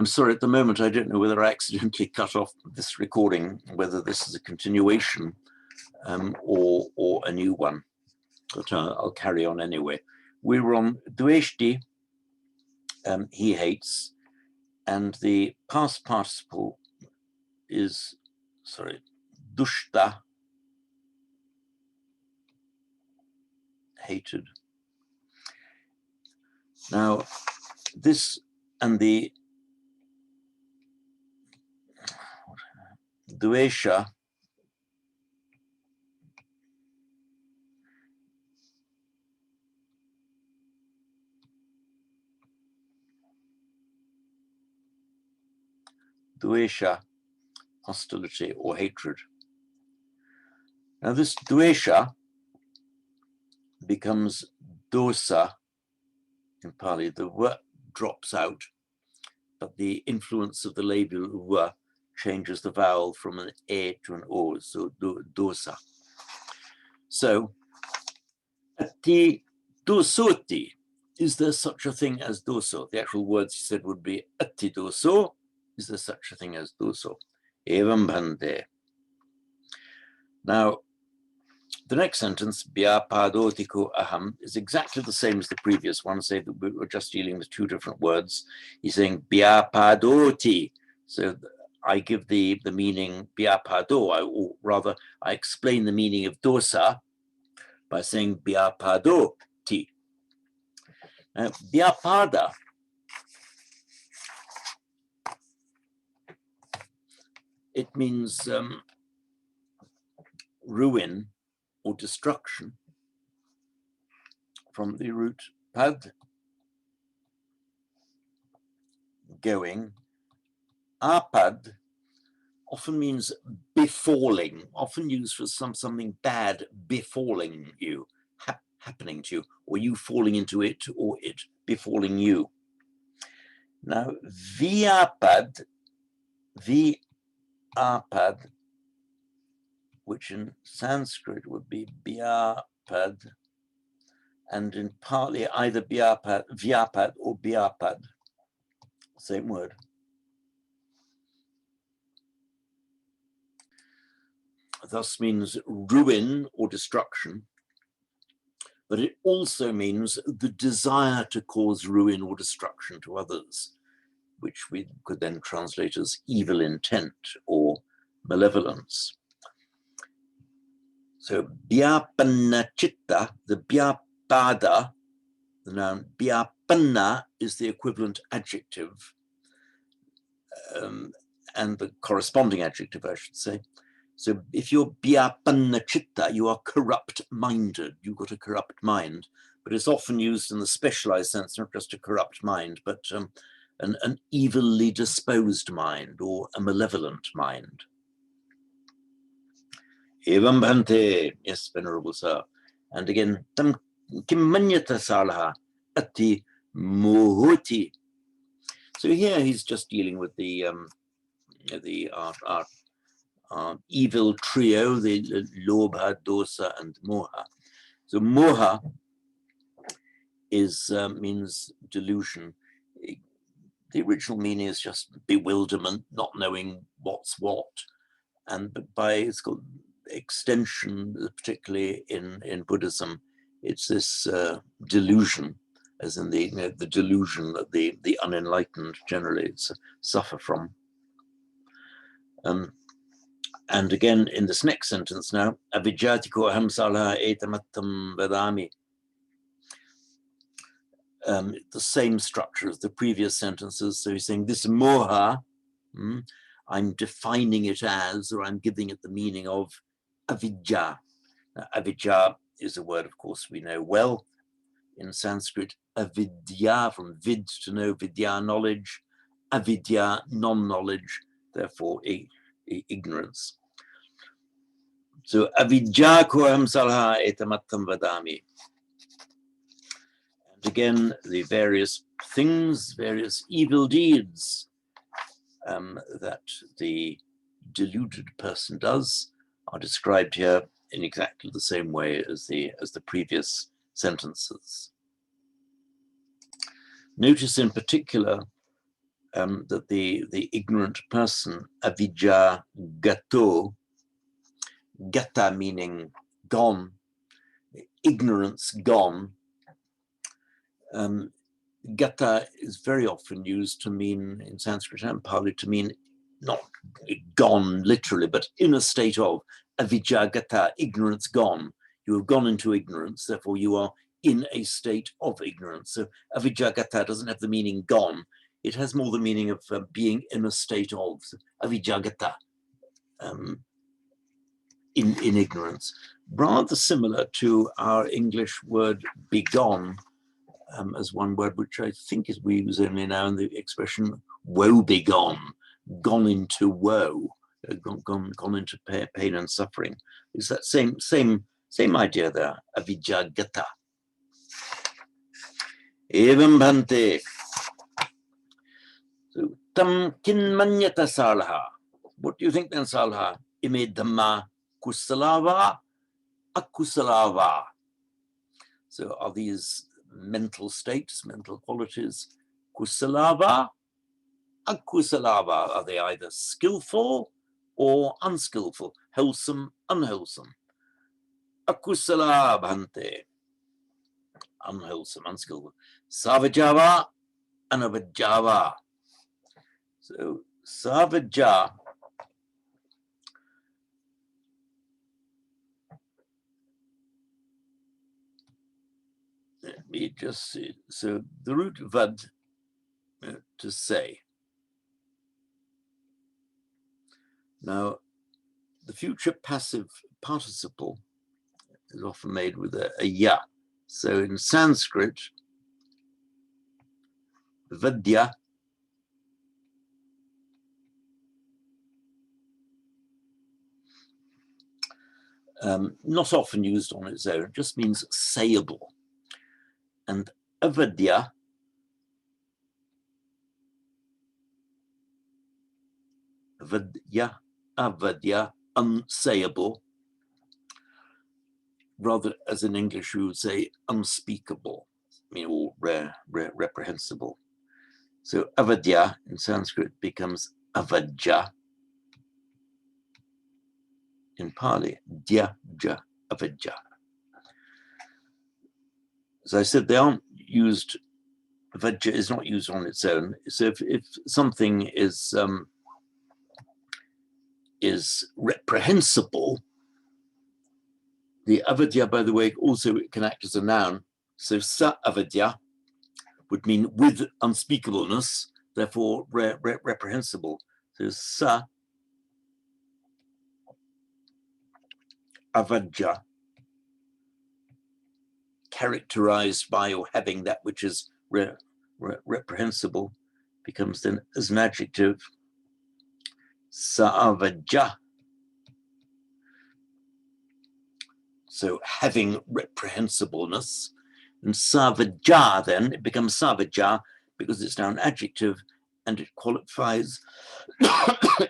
I'm sorry, at the moment, I don't know whether I accidentally cut off this recording, whether this is a continuation or a new one, but I'll carry on anyway. We were on Dveshti, he hates, and the past participle is, dushta, hated. Now, this and the dvesha hostility or hatred. Now this dvesha becomes dosa in Pali. The w drops out, but the influence of the labial w changes the vowel from an e to an o, so dosa. So, ati dosoti, is there such a thing as doso? The actual words he said would be ati doso, is there such a thing as doso? Evam bhante. Now, the next sentence, Bhyapadotiko aham, is exactly the same as the previous one, say that we were just dealing with two different words. He's saying Bhyapadoti. So I give the meaning Bhyapado, or rather, I explain the meaning of dosa by saying Bhyapadoti. Bhyapada it means ruin or destruction, from the root pad, going. Apad often means befalling, often used for something bad befalling you, happening to you, or you falling into it, or it befalling you. Now, Vyapad, which in Sanskrit would be Vyapad, and in Pali either Vyapad or Vyapad, same word. Thus means ruin or destruction, but it also means the desire to cause ruin or destruction to others, which we could then translate as evil intent or malevolence. So Bhyapanna chitta, the Bhyapada, the noun Bhyapanna is the equivalent adjective, and the corresponding adjective, I should say. So if you're Bhyapanna chitta, you are corrupt-minded, you've got a corrupt mind, but it's often used in the specialized sense, not just a corrupt mind, but an evilly disposed mind or a malevolent mind. Evam bhante, yes, Venerable Sir. And again, tam kim manyata salaha ati mohoti. So here he's just dealing with the evil trio, the lobha, dosa, and moha. So moha is means delusion. The original meaning is just bewilderment, not knowing what's what, and but by it's called extension, particularly in Buddhism, it's this delusion, as in the delusion that the unenlightened generally suffer from. And again, in this next sentence now, avijjatiko aham salaha etamattam vedami. The same structure as the previous sentences. So he's saying this moha, I'm defining it as, or I'm giving it the meaning of avidya. Now, avidya is a word, of course, we know well. In Sanskrit, avidya, from vid to know, vidya, knowledge, avidya, non-knowledge, therefore ignorance. So avidya ko aham salaha etamattam vadami. And again, the various things, various evil deeds that the deluded person does are described here in exactly the same way as the previous sentences. Notice in particular that the ignorant person, avijja gato, gata meaning gone, ignorance gone. Gata is very often used to mean, in Sanskrit and Pali, to mean not gone literally, but in a state of avijja gata, ignorance gone. You have gone into ignorance, therefore you are in a state of ignorance. So avijja gata doesn't have the meaning gone. It has more the meaning of being in a state of avijja gata, in ignorance. Rather similar to our English word begone, as one word which I think is we use only now in the expression woe begone, gone into woe, gone into pain and suffering. It's that same idea there, avijja gata. Evam bhante. So, tam kinmanyata salha. What do you think then, salha? Ime dhamma kusalava, akusalava. So are these mental states, mental qualities, kusalava, akusalava? Are they either skillful or unskillful, wholesome, unwholesome? Akusala bhante, unwholesome, unskillful. Savajava, anavajava. So savaja, let me just see. So the root vad, to say. Now, the future passive participle is often made with a ya. So in Sanskrit, vadya not often used on its own, it just means sayable. And avadya, avadya, unsayable, rather as in English you would say unspeakable, I mean, or reprehensible. So avadya in Sanskrit becomes avajja. In Pali, dya, ja, avajja. As I said, they aren't used, avajja is not used on its own. So if something is reprehensible, the avadya, by the way, also can act as a noun. So sa avadya would mean with unspeakableness, therefore reprehensible. So sa avajja, characterized by or having that which is reprehensible, becomes then as an adjective, sa-avajja. So having reprehensibleness, and savajja then, it becomes savajja because it's now an adjective and it qualifies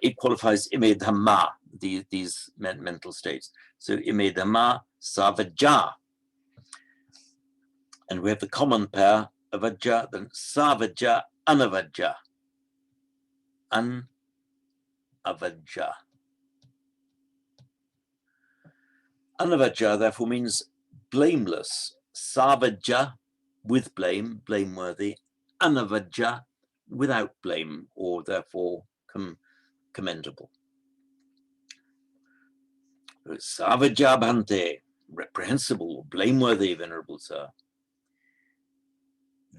it qualifies ime dhamma, these mental states. So ime dhamma savajja. And we have the common pair, avajja, then savajja, anavajja. Anavajja. Anavajja therefore means blameless. Savajja, with blame, blameworthy. Anavajja, without blame, or therefore commendable. Savajja bhante, reprehensible, blameworthy, venerable sir.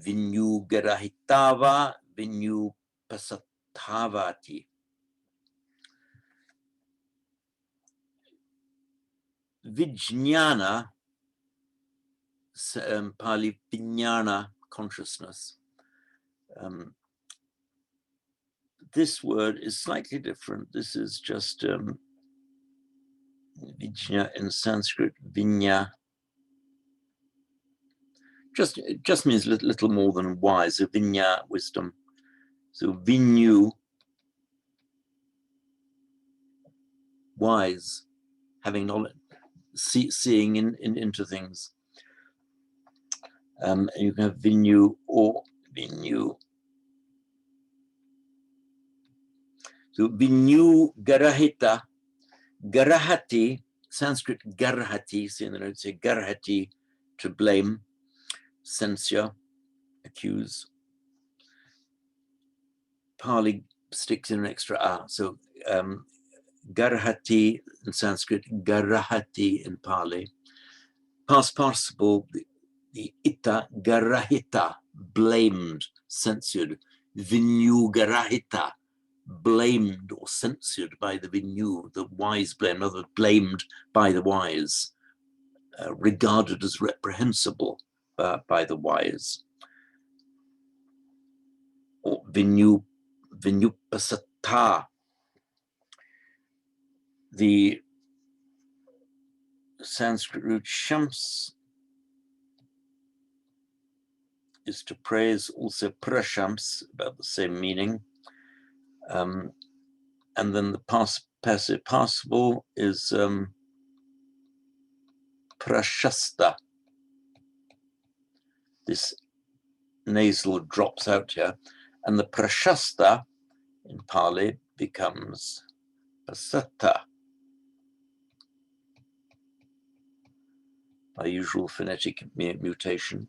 Vinyu garahitava, vinyu pasathavati. Vijnana, Pali vijnana, consciousness. This word is slightly different. This is just vijna in Sanskrit, vinya. It just means little more than wise. So vinya, wisdom. So vinyu, wise, having knowledge, seeing into things. And you can have vinyu or vinyu So vinyu garahita, garahati, Sanskrit garhati, see in the notes here, garhati, to blame, censure, accuse. Pali sticks in an extra a. So garhati in Sanskrit, garahati in Pali. Past participle, the ita, garahita, blamed, censured. Vinyu garahita, blamed or censured by the vinyu, the wise blame, other blamed by the wise, regarded as reprehensible by the wise. Or vinyupasatta, the Sanskrit root shams is to praise, also prashams, about the same meaning. And then the passive participle is prashasta. This nasal drops out here. And the prashasta in Pali becomes pasatta by usual phonetic mutation.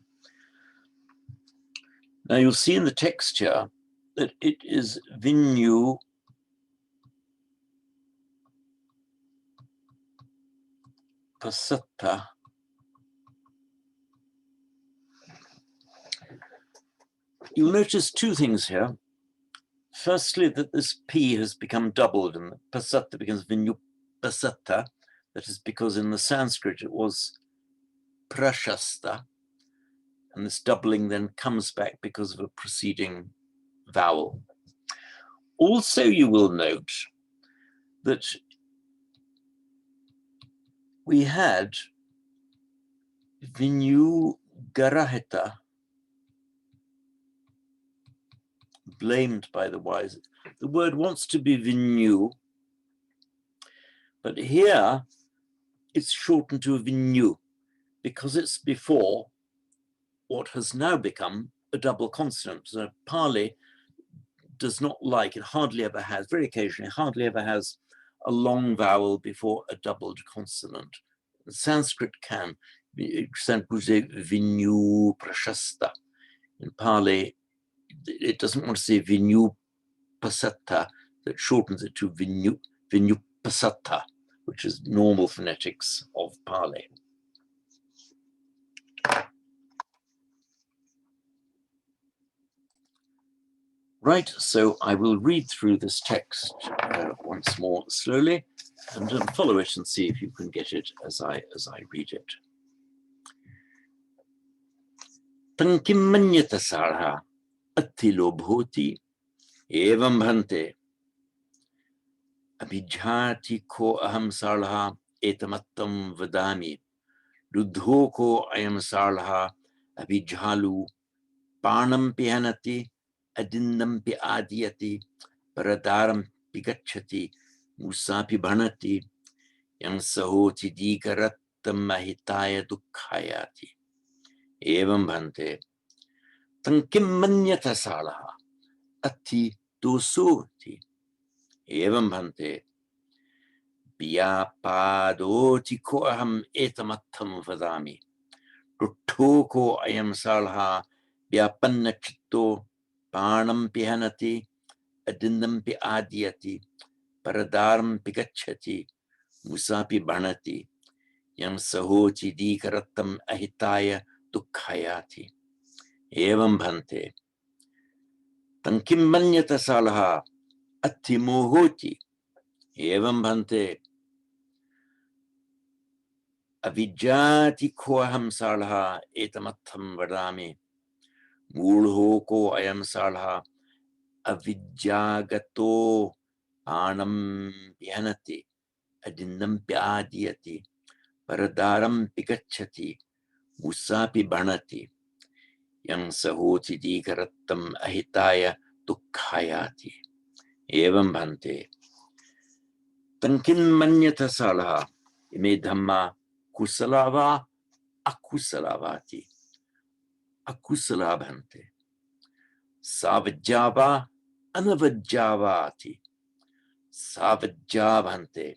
Now you'll see in the text here that it is vinyu pasatta. You'll notice two things here. Firstly, that this P has become doubled and the pasatta becomes vinyu pasatta. That is because in the Sanskrit it was prashasta, and this doubling then comes back because of a preceding vowel. Also, you will note that we had vinyu garahita, blamed by the wise. The word wants to be vinyu, but here it's shortened to a vinyu because it's before what has now become a double consonant. So Pali does not like, it hardly ever has, very occasionally, hardly ever has a long vowel before a doubled consonant. Sanskrit can. Vinyu prashasta. In Pali, it doesn't want to say vinyu pasatta, that shortens it to vinyu pasatta, which is normal phonetics of Pali. Right, so I will read through this text once more slowly and follow it and see if you can get it as I read it. Tankim manyata sarha attilo bhoti evam bhante abhijhati ko aham sarha etamattam vadami ruddho ko ayam sarha abhijhalu parnam pihanati adinnam pi adiyati paradaram pigachati musapi bhanati yang sahoti dikarattam mahitaya dukkhayati evam bhante tankim manyata salaha atti dosoti evam bhante Biyapadoti ko aham etamattam vadami ruttho ko ayam salha biyapanna chitto parnam pihanati adinnam pi adiyati paradaram pigachati musapi bhanati yam sahoti dikarattam ahitaya dukkhayati evam bhante tankim manyata salaha atti mohoti evam bhante avijjati ko aham salha etamattam vadami मूढ़ो को अयम साढ़ा अविज्ञागतो आनम पिहनति अदिन्नम प्यादियति परदारम पिगच्छति मुसापि भणति यं सहोति दीकरत्तम अहिताय दुःखायाति एवं भन्ते तंकिन मन्यथ साढ़ा इमे धम्मा कुशलावा अकुशलावाति akusala bhante. Savajjava anavajjavati. savajjabhante.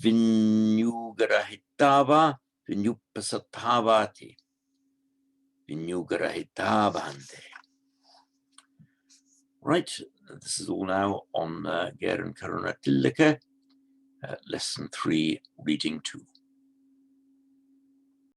Vinyugarahitava vinyupasatbhavati. Vinyugarahitavante. Right, this is all now on Gair and Karunatillake, lesson 3, reading 2.